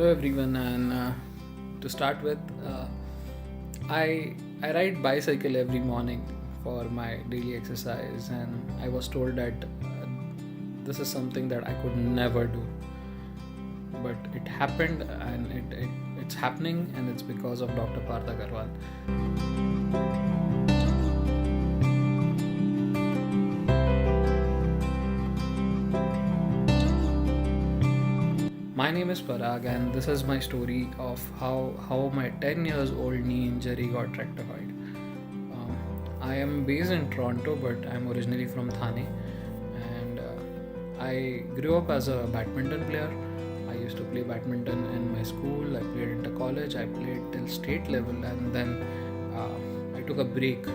Hello everyone, and to start with, I ride bicycle every morning for my daily exercise, and I was told that this is something that I could never do, but it happened, and it's happening, and it's because of Dr. Parth Agarwal. My name is Parag, and this is my story of how my 10 years old knee injury got rectified. I am based in Toronto, but I'm originally from Thane, and I grew up as a badminton player. I used to play badminton in my school. I played into college. I played till state level, and then I took a break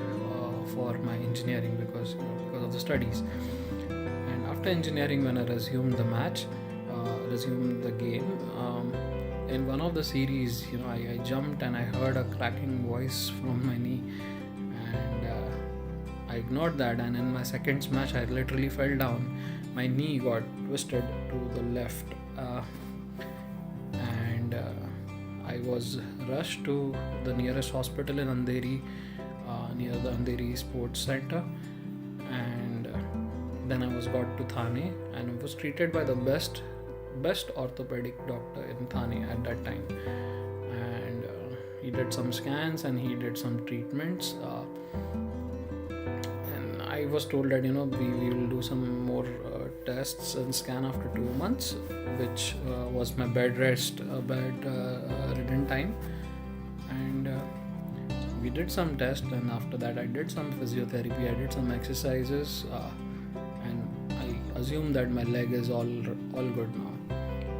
for my engineering because of the studies. And after engineering, when I resumed the game. In one of the series, I jumped and I heard a cracking voice from my knee, and I ignored that. And in my second smash, I literally fell down. My knee got twisted to the left, and I was rushed to the nearest hospital in Andheri, near the Andheri Sports Center, and then I was got to Thane and was treated by the best orthopedic doctor in Thane at that time, and he did some scans and he did some treatments, and I was told that we will do some more tests and scan after 2 months, which was my bed ridden time, and we did some tests, and after that I did some physiotherapy, I did some exercises, and I assumed that my leg is all good now,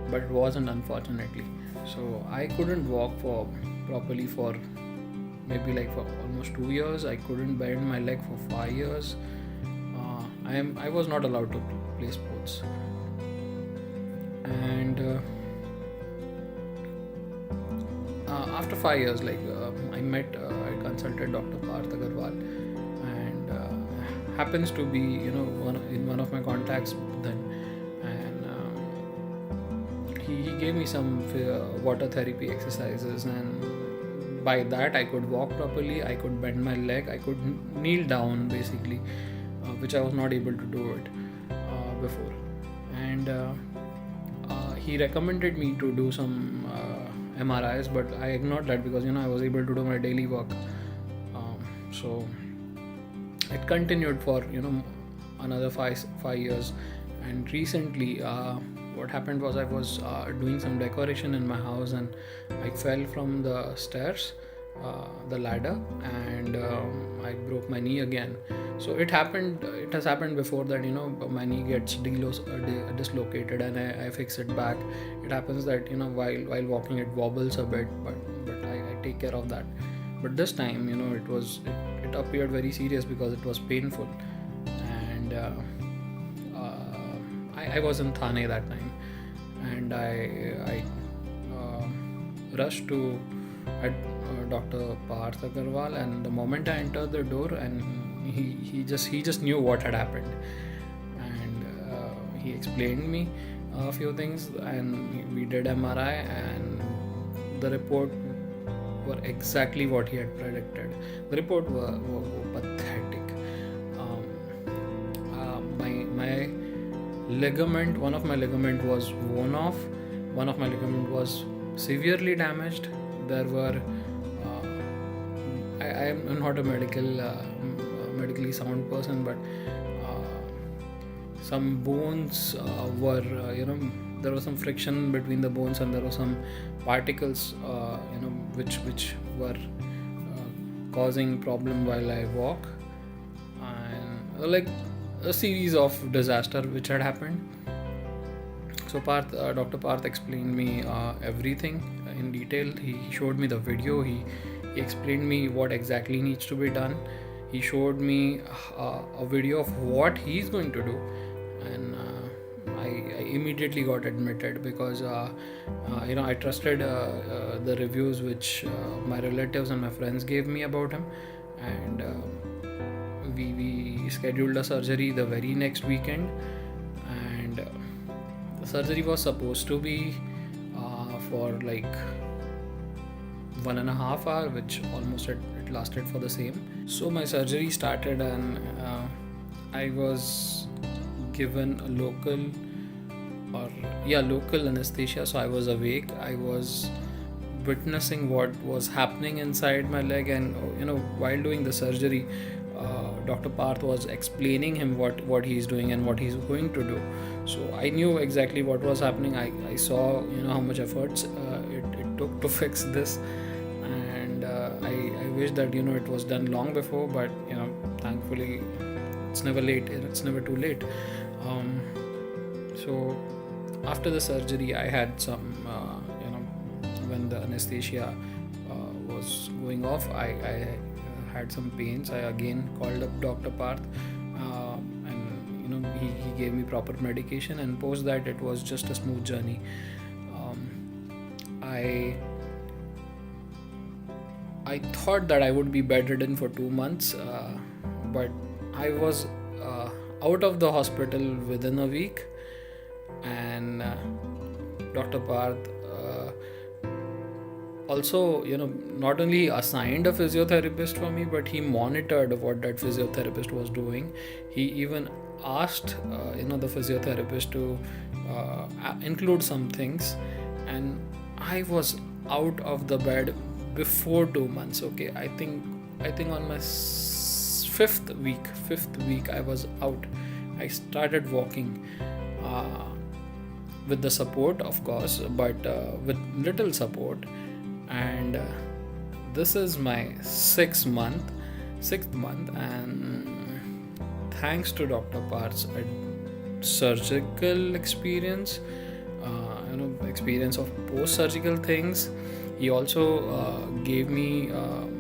but it wasn't, unfortunately. So I couldn't walk properly for maybe for almost 2 years. I couldn't bend my leg for 5 years. I was not allowed to play sports, and after 5 years, I consulted Dr. Parth Agarwal, and happens to be one of my contacts then, and he gave me some water therapy exercises, and by that I could walk properly, I could bend my leg, I could kneel down basically, which I was not able to do it before, and he recommended me to do some MRIs, but I ignored that because I was able to do my daily work. So it continued for another five years, and recently what happened was I was doing some decoration in my house, and I fell from the stairs, the ladder, and I broke my knee again. So it has happened before that my knee gets dislocated, and I fix it back. It happens that while walking it wobbles a bit, but I take care of that. But this time it appeared very serious because it was painful, and I was in Thane that time, and I rushed to Dr. Parth Agarwal, and the moment I entered the door, and he just knew what had happened, and he explained me a few things, and we did MRI, and the report were exactly what he had predicted. The report were pathetic. My ligament, one of my ligament was worn off, one of my ligament was severely damaged. There were I am not a medically sound person, but some bones were there was some friction between the bones, and there were some particles which were causing problem while I walk, and a series of disaster which had happened. So Dr. Parth explained me everything in detail. He showed me the video. He explained me what exactly needs to be done. He showed me a video of what he's going to do, and I immediately got admitted because I trusted the reviews which my relatives and my friends gave me about him, and we scheduled a surgery the very next weekend, and the surgery was supposed to be for like 1.5 hours, which almost it lasted for the same. So my surgery started, and I was given a local anesthesia. So I was awake. I was witnessing what was happening inside my leg, and while doing the surgery, Dr. Parth was explaining him what he's doing and what he's going to do. So I knew exactly what was happening. I saw how much efforts it took to fix this, and I wish that it was done long before, but thankfully it's never late. It's never too late. So after the surgery, I had some when the anesthesia was going off, I had some pains. I again called up Dr. Parth, and he gave me proper medication, and post that it was just a smooth journey. I thought that I would be bedridden for 2 months, but I was out of the hospital within a week, and Dr. Parth also not only assigned a physiotherapist for me, but he monitored what that physiotherapist was doing. He even asked the physiotherapist to include some things, and I was out of the bed before 2 months. Okay, I think on my fifth week I was out. I started walking with the support, of course, but with little support. And this is my sixth month, and thanks to Dr. Parth's surgical experience, experience of post-surgical things, he also gave me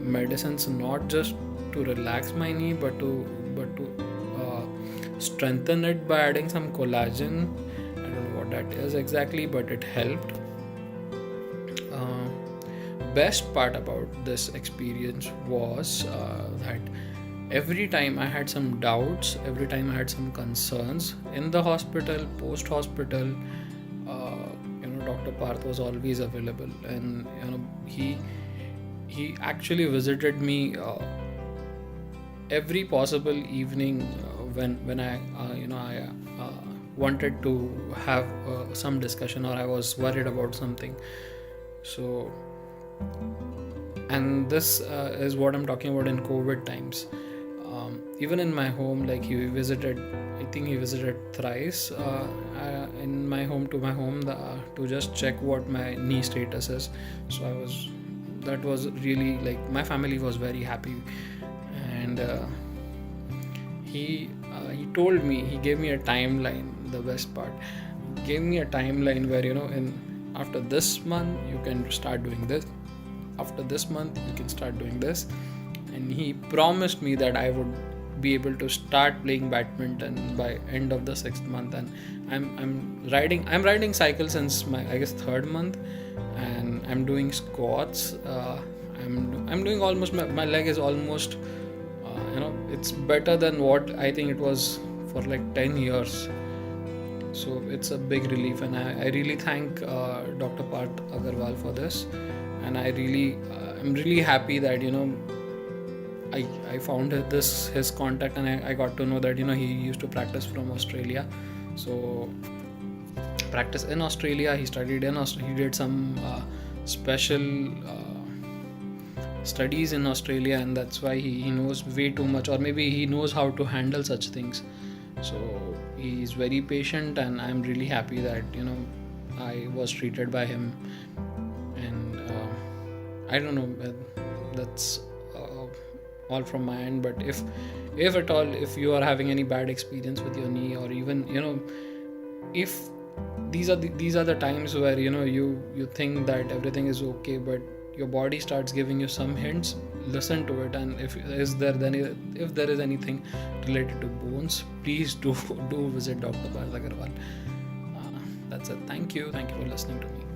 medicines not just to relax my knee, but to strengthen it by adding some collagen. I don't know what that is exactly, but it helped. Best part about this experience was that every time I had some doubts, every time I had some concerns in the hospital, post-hospital, Dr. Parth was always available, and he actually visited me every possible evening when I wanted to have some discussion, or I was worried about something. So, and this is what I'm talking about in COVID times. Even in my home, like he visited thrice in my home to just check what my knee status is. So that was really, like, my family was very happy, and he told me, he gave me a timeline. The best part, he gave me a timeline where after this month you can start doing this, after this month you can start doing this, and he promised me that I would be able to start playing badminton by end of the 6th month. And I'm riding cycle since my, I guess, 3rd month, and I'm doing squats. I'm doing almost, my leg is almost it's better than what I think it was for like 10 years. So it's a big relief, and I really thank Dr. Parth Agarwal for this, and I'm really happy that I found his contact, and I got to know that he used to practice from Australia. So practice in Australia, he studied in Australia, he did some special studies in Australia, and that's why he knows way too much, or maybe he knows how to handle such things. So he's very patient, and I'm really happy that I was treated by him. And I don't know, that's all from my end. But if at all, if you are having any bad experience with your knee, or even if these are the times where you think that everything is okay, but your body starts giving you some hints, listen to it. And if there is anything related to bones, please do visit Dr. Parth Agarwal. That's it. Thank you for listening to me.